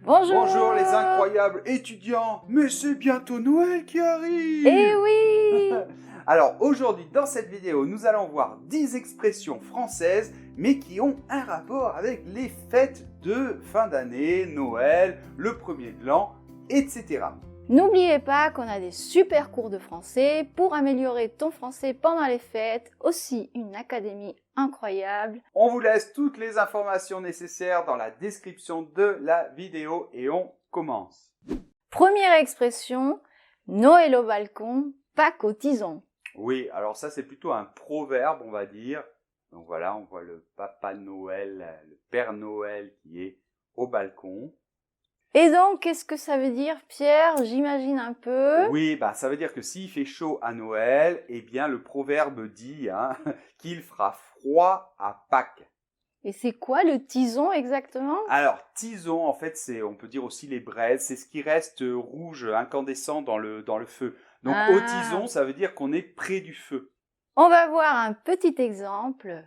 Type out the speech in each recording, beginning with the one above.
Bonjour. Bonjour les incroyables étudiants, mais c'est bientôt Noël qui arrive. Eh oui. Alors aujourd'hui dans cette vidéo nous allons voir 10 expressions françaises mais qui ont un rapport avec les fêtes de fin d'année, Noël, le premier de l'an, etc. N'oubliez pas qu'on a des super cours de français pour améliorer ton français pendant les fêtes, aussi une académie incroyable. On vous laisse toutes les informations nécessaires dans la description de la vidéo et on commence. Première expression, Noël au balcon, Pâques au tison. Oui, alors ça c'est plutôt un proverbe on va dire. Donc voilà, on voit le Papa Noël, le Père Noël qui est au balcon. Et donc, qu'est-ce que ça veut dire, Pierre? J'imagine un peu. Oui, ça veut dire que s'il fait chaud à Noël, eh bien le proverbe dit qu'il fera froid à Pâques. Et c'est quoi le tison exactement? Alors, tison, en fait, on peut dire aussi les braises, c'est ce qui reste rouge, incandescent dans le feu. Donc, au tison, ça veut dire qu'on est près du feu. On va voir un petit exemple.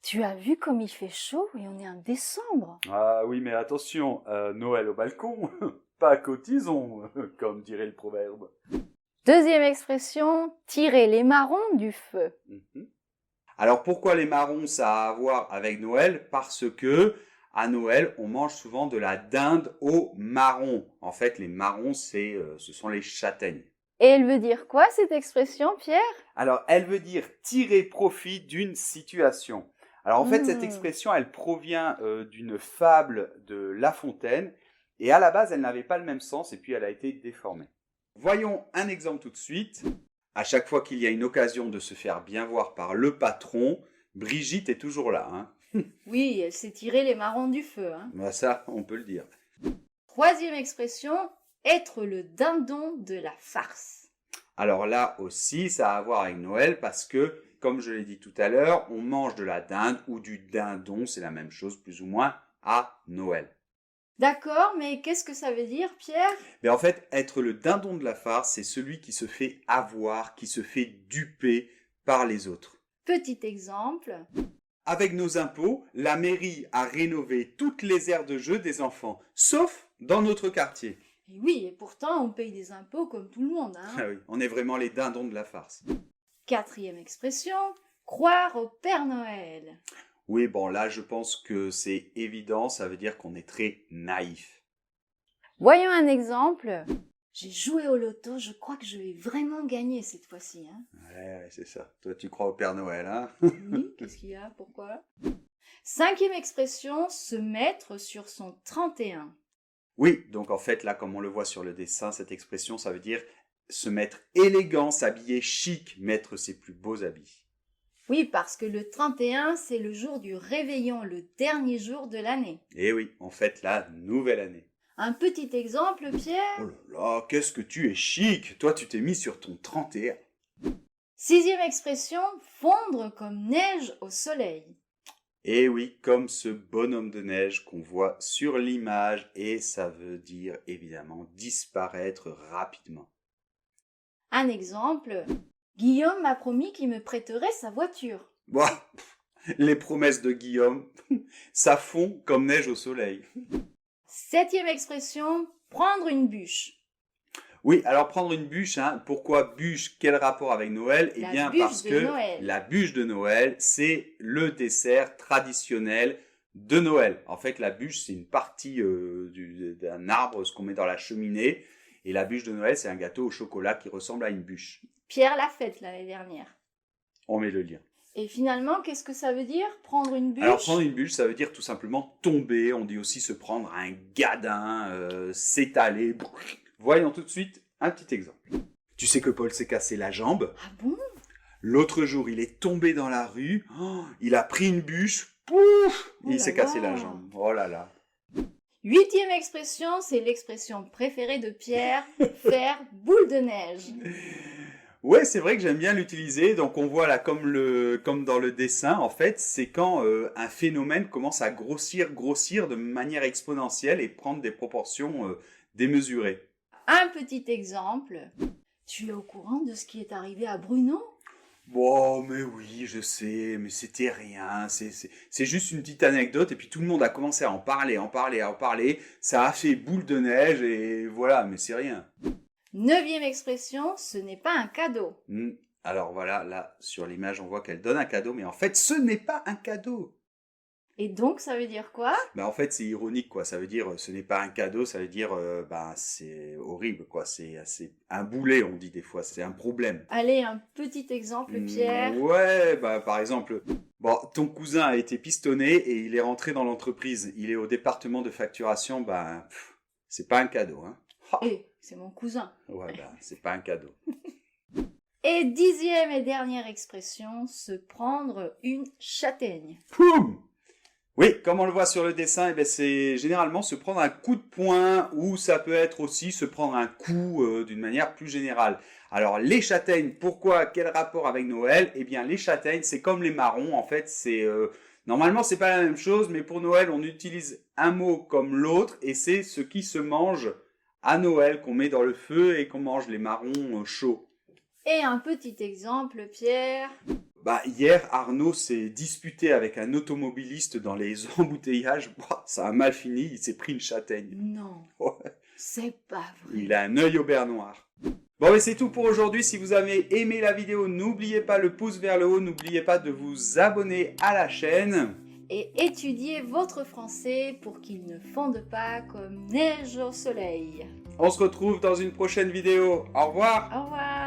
Tu as vu comme il fait chaud et on est en décembre. Ah oui, mais attention, Noël au balcon, Pâques au tison, comme dirait le proverbe. Deuxième expression, tirer les marrons du feu. Alors pourquoi les marrons ça a à voir avec Noël? Parce que à Noël on mange souvent de la dinde aux marrons. En fait les marrons ce sont les châtaignes. Et elle veut dire quoi cette expression, Pierre? Alors elle veut dire tirer profit d'une situation. Alors en fait cette expression elle provient d'une fable de La Fontaine et à la base elle n'avait pas le même sens et puis elle a été déformée. Voyons un exemple tout de suite. À chaque fois qu'il y a une occasion de se faire bien voir par le patron, Brigitte est toujours là. Oui, elle s'est tiré les marrons du feu. Ça, on peut le dire. Troisième expression, être le dindon de la farce. Alors là aussi, ça a à voir avec Noël parce que, comme je l'ai dit tout à l'heure, on mange de la dinde ou du dindon, c'est la même chose plus ou moins, à Noël. D'accord, mais qu'est-ce que ça veut dire, Pierre? Mais en fait, être le dindon de la farce, c'est celui qui se fait avoir, qui se fait duper par les autres. Petit exemple. Avec nos impôts, la mairie a rénové toutes les aires de jeu des enfants, sauf dans notre quartier. Et oui, et pourtant on paye des impôts comme tout le monde. Ah oui, on est vraiment les dindons de la farce. Quatrième expression, croire au Père Noël. Oui, bon là je pense que c'est évident, ça veut dire qu'on est très naïf. Voyons un exemple. J'ai joué au loto, je crois que je vais vraiment gagner cette fois-ci. Ouais, c'est ça. Toi tu crois au Père Noël, hein? Oui, qu'est-ce qu'il y a? Pourquoi? Cinquième expression, se mettre sur son 31. Oui, donc en fait là comme on le voit sur le dessin, cette expression ça veut dire se mettre élégant, s'habiller chic, mettre ses plus beaux habits. Oui, parce que le 31, c'est le jour du réveillon, le dernier jour de l'année. Et oui, on fête la nouvelle année. Un petit exemple, Pierre? Oh là là, qu'est-ce que tu es chic! Toi, tu t'es mis sur ton 31. Sixième expression, fondre comme neige au soleil. Et oui, comme ce bonhomme de neige qu'on voit sur l'image, et ça veut dire évidemment disparaître rapidement. Un exemple, Guillaume m'a promis qu'il me prêterait sa voiture. Bon, les promesses de Guillaume, ça fond comme neige au soleil. Septième expression, prendre une bûche. Oui, alors prendre une bûche, pourquoi bûche? Quel rapport avec Noël? Eh bien parce que la bûche de Noël, c'est le dessert traditionnel de Noël. En fait, la bûche, c'est une partie d'un arbre, ce qu'on met dans la cheminée. Et la bûche de Noël, c'est un gâteau au chocolat qui ressemble à une bûche. Pierre l'a faite l'année dernière. On met le lien. Et finalement, qu'est-ce que ça veut dire, prendre une bûche? Alors, prendre une bûche, ça veut dire tout simplement tomber. On dit aussi se prendre un gadin, s'étaler. Voyons tout de suite un petit exemple. Tu sais que Paul s'est cassé la jambe. Ah bon? L'autre jour, il est tombé dans la rue. Oh, il a pris une bûche. Pouf! Il s'est cassé la jambe. Oh là là. Huitième expression, c'est l'expression préférée de Pierre, faire boule de neige. Ouais, c'est vrai que j'aime bien l'utiliser. Donc on voit là comme dans le dessin, en fait, c'est quand un phénomène commence à grossir de manière exponentielle et prendre des proportions démesurées. Un petit exemple. Tu es au courant de ce qui est arrivé à Bruno? Bon, mais oui, je sais, mais c'était rien. C'est juste une petite anecdote. Et puis tout le monde a commencé à en parler, Ça a fait boule de neige et voilà, mais c'est rien. 9e expression, ce n'est pas un cadeau. Alors voilà, là, sur l'image, on voit qu'elle donne un cadeau, mais en fait, ce n'est pas un cadeau. Et donc, ça veut dire quoi? En fait, c'est ironique, quoi. Ça veut dire, ce n'est pas un cadeau, ça veut dire, c'est horrible, quoi. C'est un boulet, on dit des fois, c'est un problème. Allez, un petit exemple, Pierre. Ouais, par exemple, ton cousin a été pistonné et il est rentré dans l'entreprise. Il est au département de facturation, c'est pas un cadeau, hein. C'est mon cousin. Ouais, c'est pas un cadeau. Et 10e et dernière expression, se prendre une châtaigne. Poum! Oui, comme on le voit sur le dessin, c'est généralement se prendre un coup de poing ou ça peut être aussi se prendre un coup d'une manière plus générale. Alors les châtaignes, pourquoi? Quel rapport avec Noël? Eh bien les châtaignes, c'est comme les marrons, en fait, normalement c'est pas la même chose, mais pour Noël on utilise un mot comme l'autre et c'est ce qui se mange à Noël, qu'on met dans le feu et qu'on mange les marrons chauds. Et un petit exemple, Pierre. Hier, Arnaud s'est disputé avec un automobiliste dans les embouteillages. Ça a mal fini, il s'est pris une châtaigne. Non, Ouais. c'est pas vrai. Il a un œil au beurre noir. Bon, c'est tout pour aujourd'hui. Si vous avez aimé la vidéo, n'oubliez pas le pouce vers le haut. N'oubliez pas de vous abonner à la chaîne. Et étudiez votre français pour qu'il ne fonde pas comme neige au soleil. On se retrouve dans une prochaine vidéo. Au revoir. Au revoir.